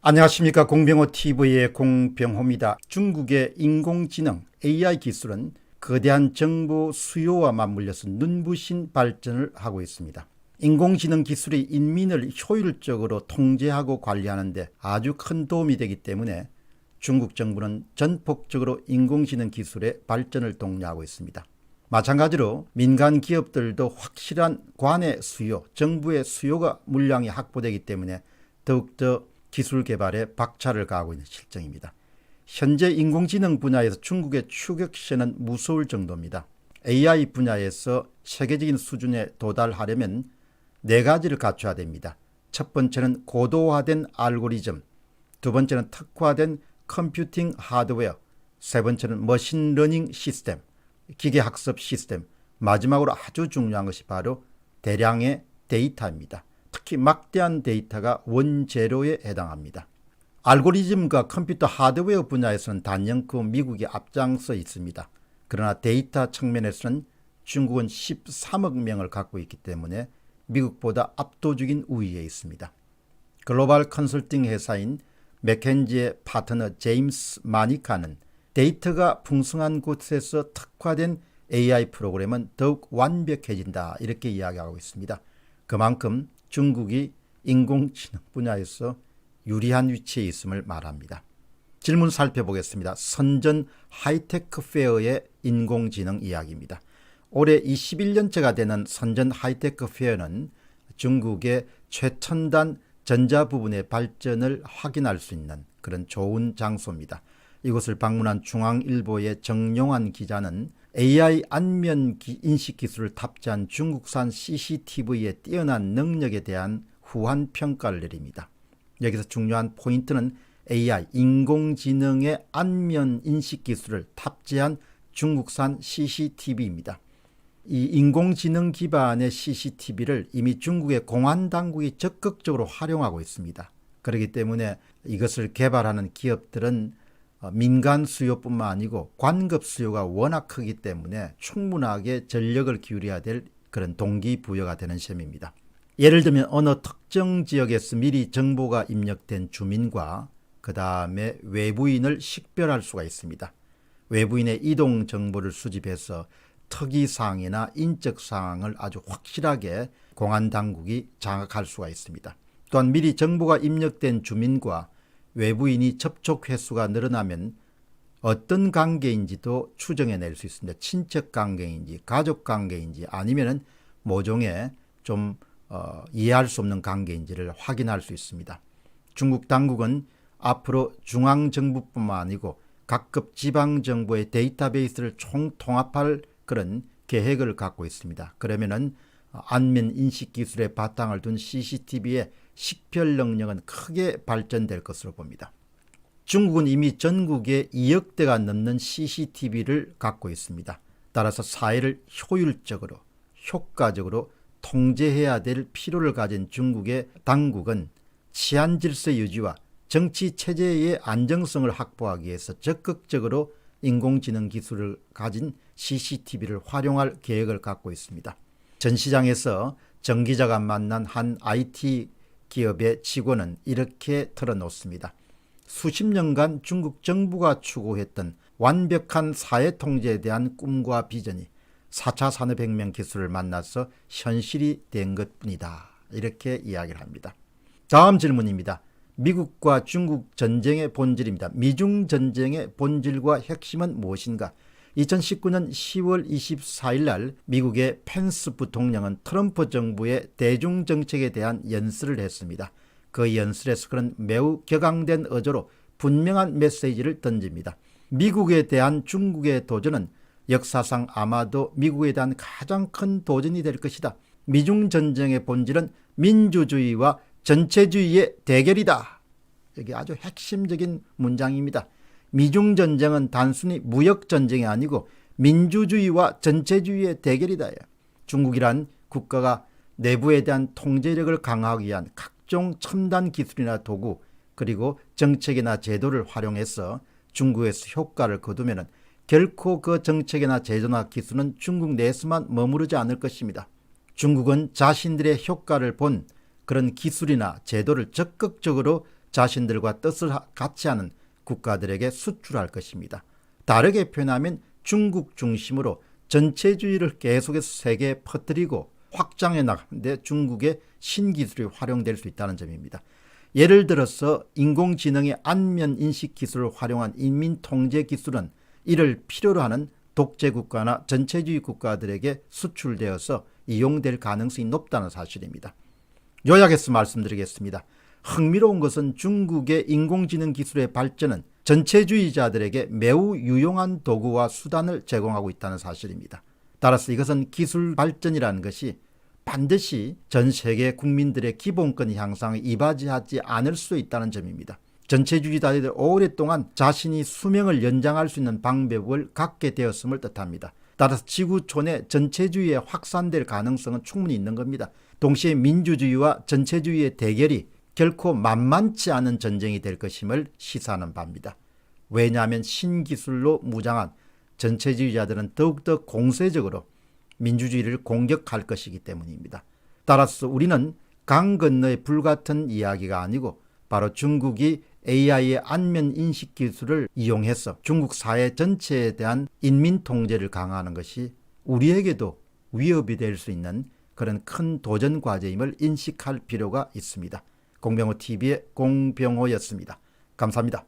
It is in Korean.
안녕하십니까. 공병호TV의 공병호입니다. 중국의 인공지능 AI 기술은 거대한 정보 수요와 맞물려서 눈부신 발전을 하고 있습니다. 인공지능 기술이 인민을 효율적으로 통제하고 관리하는 데 아주 큰 도움이 되기 때문에 중국 정부는 전폭적으로 인공지능 기술의 발전을 독려하고 있습니다. 마찬가지로 민간 기업들도 확실한 관의 수요, 정부의 수요가 물량이 확보되기 때문에 더욱더 기술 개발에 박차를 가하고 있는 실정입니다. 현재 인공지능 분야에서 중국의 추격세는 무서울 정도입니다. AI 분야에서 세계적인 수준에 도달하려면 네 가지를 갖춰야 됩니다. 첫 번째는 고도화된 알고리즘, 두 번째는 특화된 컴퓨팅 하드웨어, 세 번째는 머신러닝 시스템, 기계학습 시스템, 마지막으로 아주 중요한 것이 바로 대량의 데이터입니다. 특히 막대한 데이터가 원재료에 해당합니다. 알고리즘과 컴퓨터 하드웨어 분야에서는 단연코 미국이 앞장서 있습니다. 그러나 데이터 측면에서는 중국은 13억 명을 갖고 있기 때문에 미국보다 압도적인 우위에 있습니다. 글로벌 컨설팅 회사인 맥켄지의 파트너 제임스 마니카는 데이터가 풍성한 곳에서 특화된 AI 프로그램은 더욱 완벽해진다, 이렇게 이야기하고 있습니다. 그만큼 중국이 인공지능 분야에서 유리한 위치에 있음을 말합니다. 질문 살펴보겠습니다. 선전 하이테크 페어의 인공지능 이야기입니다. 올해 21년째가 되는 선전 하이테크 페어는 중국의 최첨단 전자 부분의 발전을 확인할 수 있는 그런 좋은 장소입니다. 이곳을 방문한 중앙일보의 정용환 기자는 AI 안면 인식 기술을 탑재한 중국산 CCTV의 뛰어난 능력에 대한 후한 평가를 내립니다. 여기서 중요한 포인트는 AI, 인공지능의 안면 인식 기술을 탑재한 중국산 CCTV입니다. 이 인공지능 기반의 CCTV를 이미 중국의 공안당국이 적극적으로 활용하고 있습니다. 그렇기 때문에 이것을 개발하는 기업들은 민간 수요뿐만 아니고 관급 수요가 워낙 크기 때문에 충분하게 전력을 기울여야 될 그런 동기부여가 되는 셈입니다. 예를 들면 어느 특정 지역에서 미리 정보가 입력된 주민과 그 다음에 외부인을 식별할 수가 있습니다. 외부인의 이동 정보를 수집해서 특이사항이나 인적사항을 아주 확실하게 공안당국이 장악할 수가 있습니다. 또한 미리 정보가 입력된 주민과 외부인이 접촉 횟수가 늘어나면 어떤 관계인지도 추정해낼 수 있습니다. 친척 관계인지 가족 관계인지 아니면 모종의 좀 이해할 수 없는 관계인지를 확인할 수 있습니다. 중국 당국은 앞으로 중앙정부뿐만 아니고 각급 지방정부의 데이터베이스를 총통합할 그런 계획을 갖고 있습니다. 그러면은 안면 인식 기술의 바탕을 둔 CCTV의 식별 능력은 크게 발전될 것으로 봅니다. 중국은 이미 전국에 2억 대가 넘는 CCTV를 갖고 있습니다. 따라서 사회를 효율적으로 효과적으로 통제해야 될 필요를 가진 중국의 당국은 치안 질서 유지와 정치 체제의 안정성을 확보하기 위해서 적극적으로 인공지능 기술을 가진 CCTV를 활용할 계획을 갖고 있습니다. 전 시장에서 정 기자가 만난 한 IT 기업의 직원은 이렇게 털어놓습니다. 수십 년간 중국 정부가 추구했던 완벽한 사회 통제에 대한 꿈과 비전이 4차 산업혁명 기술을 만나서 현실이 된 것뿐이다, 이렇게 이야기를 합니다. 다음 질문입니다. 미국과 중국 전쟁의 본질입니다. 미중 전쟁의 본질과 핵심은 무엇인가? 2019년 10월 24일 날 미국의 펜스 부통령은 트럼프 정부의 대중정책에 대한 연설을 했습니다. 그 연설에서 그는 매우 격앙된 어조로 분명한 메시지를 던집니다. 미국에 대한 중국의 도전은 역사상 아마도 미국에 대한 가장 큰 도전이 될 것이다. 미중 전쟁의 본질은 민주주의와 전체주의의 대결이다. 여기 아주 핵심적인 문장입니다. 미중 전쟁은 단순히 무역 전쟁이 아니고 민주주의와 전체주의의 대결이다. 중국이란 국가가 내부에 대한 통제력을 강화하기 위한 각종 첨단 기술이나 도구 그리고 정책이나 제도를 활용해서 중국에서 효과를 거두면 결코 그 정책이나 제도나 기술은 중국 내에서만 머무르지 않을 것입니다. 중국은 자신들의 효과를 본 그런 기술이나 제도를 적극적으로 자신들과 뜻을 같이 하는 국가들에게 수출할 것입니다. 다르게 표현하면 중국 중심으로 전체주의를 계속해서 세계에 퍼뜨리고 확장해 나가는데 중국의 신기술이 활용될 수 있다는 점입니다. 예를 들어서 인공지능의 안면인식 기술을 활용한 인민통제 기술은 이를 필요로 하는 독재국가나 전체주의 국가들에게 수출되어서 이용될 가능성이 높다는 사실입니다. 요약해서 말씀드리겠습니다. 흥미로운 것은 중국의 인공지능 기술의 발전은 전체주의자들에게 매우 유용한 도구와 수단을 제공하고 있다는 사실입니다. 따라서 이것은 기술 발전이라는 것이 반드시 전 세계 국민들의 기본권 향상에 이바지하지 않을 수 있다는 점입니다. 전체주의자들이 오랫동안 자신이 수명을 연장할 수 있는 방법을 갖게 되었음을 뜻합니다. 따라서 지구촌에 전체주의에 확산될 가능성은 충분히 있는 겁니다. 동시에 민주주의와 전체주의의 대결이 결코 만만치 않은 전쟁이 될 것임을 시사하는 바입니다. 왜냐하면 신기술로 무장한 전체주의자들은 더욱더 공세적으로 민주주의를 공격할 것이기 때문입니다. 따라서 우리는 강 건너의 불같은 이야기가 아니고 바로 중국이 AI의 안면인식 기술을 이용해서 중국 사회 전체에 대한 인민통제를 강화하는 것이 우리에게도 위협이 될 수 있는 그런 큰 도전 과제임을 인식할 필요가 있습니다. 공병호TV의 공병호였습니다. 감사합니다.